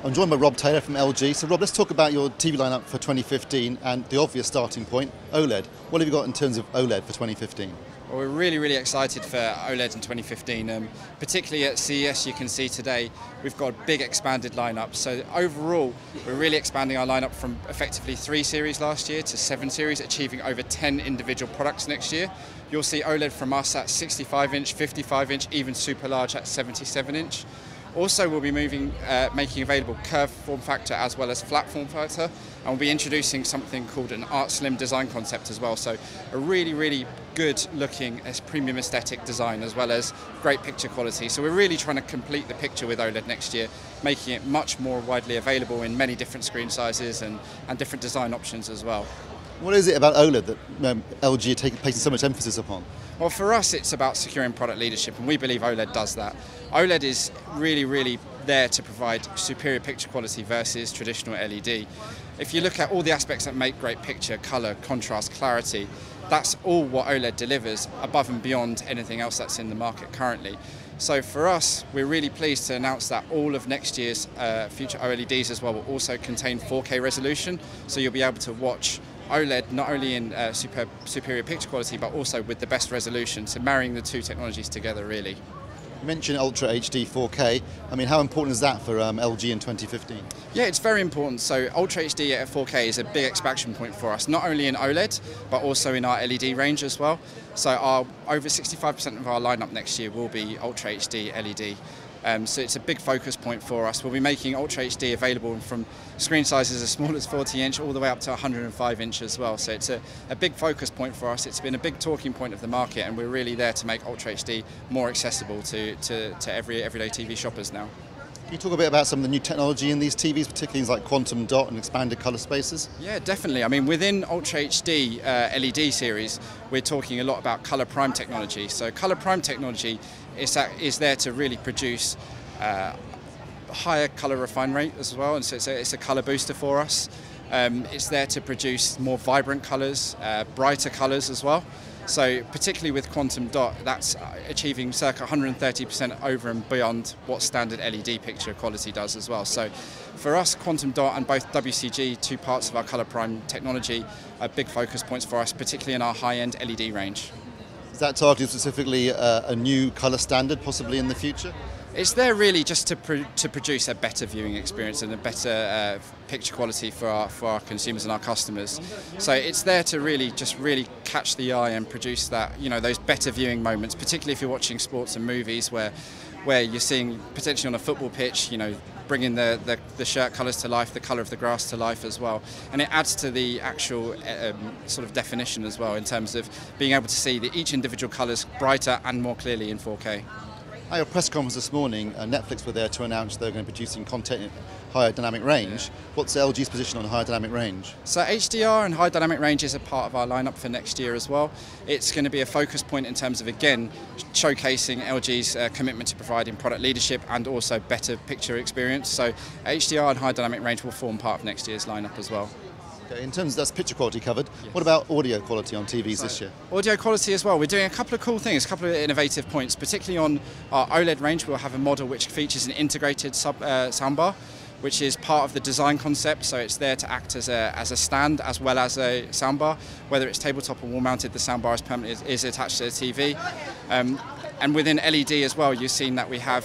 I'm joined by Rob Taylor from LG. So Rob, let's talk about your TV lineup for 2015 and the obvious starting point, OLED. What have you got in terms of OLED for 2015? Well, we're really excited for OLED in 2015. Particularly at CES, you can see today we've got a big expanded lineup. So overall, we're really expanding our lineup from effectively 3 series last year to 7 series, achieving over 10 individual products next year. You'll see OLED from us at 65-inch, 55-inch, even super large at 77-inch. Also, we'll be making available curved form factor as well as flat form factor, and we'll be introducing something called an Art Slim design concept as well. So a really good looking premium aesthetic design as well as great picture quality. So we're really trying to complete the picture with OLED next year, making it much more widely available in many different screen sizes and different design options as well. What is it about OLED that LG are placing so much emphasis upon? Well, for us, it's about securing product leadership, and we believe OLED does that. OLED is really there to provide superior picture quality versus traditional LED. If you look at all the aspects that make great picture, color, contrast, clarity, that's all what OLED delivers above and beyond anything else that's in the market currently. So for us, we're really pleased to announce that all of next year's future OLEDs as well will also contain 4K resolution, so you'll be able to watch OLED not only in superior picture quality but also with the best resolution, so marrying the two technologies together really. You mentioned Ultra HD 4K. I mean, how important is that for LG in 2015? Yeah, it's very important. So Ultra HD at 4K is a big expansion point for us, not only in OLED but also in our LED range as well. So over 65% of our lineup next year will be Ultra HD LED. So it's a big focus point for us. We'll be making Ultra HD available from screen sizes as small as 40-inch all the way up to 105-inch as well. So it's a big focus point for us. It's been a big talking point of the market, and we're really there to make Ultra HD more accessible to everyday TV shoppers now. Can you talk a bit about some of the new technology in these TVs, particularly things like quantum dot and expanded colour spaces? Yeah, definitely. I mean, within Ultra HD LED series, we're talking a lot about colour prime technology. So colour prime technology is there to really produce higher colour refine rate as well, and so it's a colour booster for us. It's there to produce more vibrant colours, brighter colours as well. So particularly with quantum dot, that's achieving circa 130% over and beyond what standard LED picture quality does as well. So for us, quantum dot and both WCG, 2 parts of our colour prime technology, are big focus points for us, particularly in our high-end LED range. Is that targeted specifically a new colour standard possibly in the future? It's there really just to produce a better viewing experience and a better picture quality for our consumers and our customers. So it's there to really catch the eye and produce that, those better viewing moments, particularly if you're watching sports and movies where you're seeing potentially on a football pitch, bringing the shirt colours to life, the colour of the grass to life as well. And it adds to the actual sort of definition as well in terms of being able to see each individual colours brighter and more clearly in 4K. At your press conference this morning, Netflix were there to announce they're going to be producing content in higher dynamic range. What's LG's position on higher dynamic range? So HDR and high dynamic range is a part of our lineup for next year as well. It's going to be a focus point in terms of, again, showcasing LG's commitment to providing product leadership and also better picture experience. So HDR and high dynamic range will form part of next year's lineup as well. In terms of that's picture quality covered, yes. What about audio quality on TVs this year? Audio quality as well. We're doing a couple of cool things, a couple of innovative points, particularly on our OLED range. We'll have a model which features an integrated soundbar, which is part of the design concept. So it's there to act as a stand as well as a soundbar. Whether it's tabletop or wall-mounted, the soundbar is attached to the TV. And within LED as well, you've seen that we have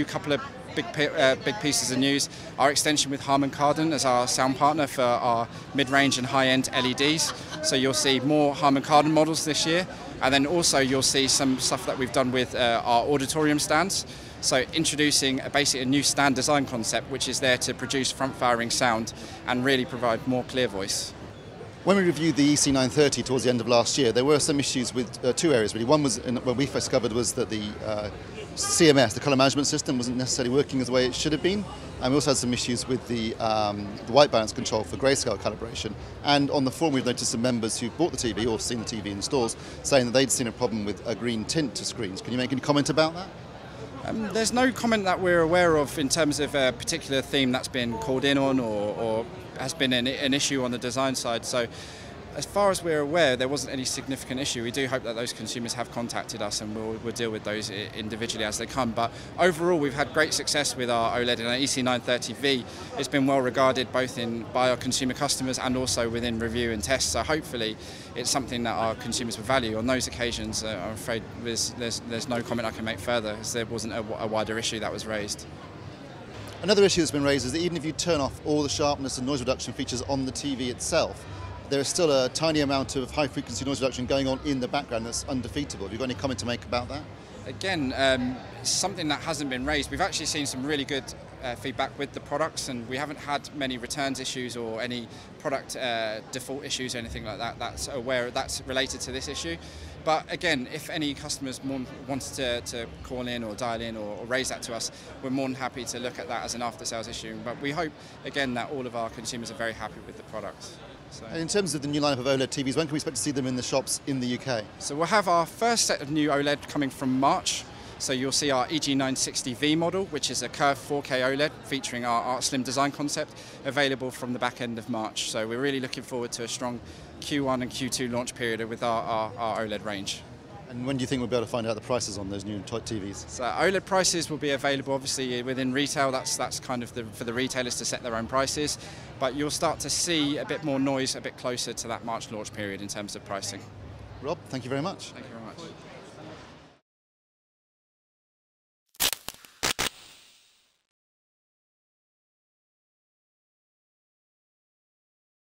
couple of big pieces of news. Our extension with Harman Kardon as our sound partner for our mid-range and high-end LEDs. So you'll see more Harman Kardon models this year, and then also you'll see some stuff that we've done with our auditorium stands. So introducing basically a new stand design concept which is there to produce front-firing sound and really provide more clear voice. When we reviewed the EC930 towards the end of last year, there were some issues with 2 areas really. One was, when we first discovered, was that the CMS, the colour management system, wasn't necessarily working as the way it should have been. And we also had some issues with the white balance control for grayscale calibration. And on the forum, we've noticed some members who bought the TV or seen the TV in the stores saying that they'd seen a problem with a green tint to screens. Can you make any comment about that? There's no comment that we're aware of in terms of a particular theme that's been called in on or has been an issue on the design side. So As far as we're aware, there wasn't any significant issue. We do hope that those consumers have contacted us, and we'll deal with those individually as they come. But overall, we've had great success with our OLED and our EC930V. It's been well regarded both by our consumer customers and also within review and tests. So hopefully, it's something that our consumers will value. On those occasions, I'm afraid there's no comment I can make further, as there wasn't a wider issue that was raised. Another issue that's been raised is that even if you turn off all the sharpness and noise reduction features on the TV itself, there is still a tiny amount of high-frequency noise reduction going on in the background that's undefeatable. Have you got any comment to make about that? Again, something that hasn't been raised. We've actually seen some really good feedback with the products, and we haven't had many returns issues or any product default issues or anything like that that's related to this issue. But again, if any customers wants to call in or dial in or raise that to us, we're more than happy to look at that as an after-sales issue. But we hope, again, that all of our consumers are very happy with the products. So. And in terms of the new lineup of OLED TVs, when can we expect to see them in the shops in the UK? So we'll have our first set of new OLED coming from March. So you'll see our EG960V model, which is a curved 4K OLED featuring our slim design concept, available from the back end of March. So we're really looking forward to a strong Q1 and Q2 launch period with our OLED range. And when do you think we'll be able to find out the prices on those new TVs? So OLED prices will be available obviously within retail. That's kind of for the retailers to set their own prices. But you'll start to see a bit more noise a bit closer to that March launch period in terms of pricing. Rob, thank you very much. Thank you very much.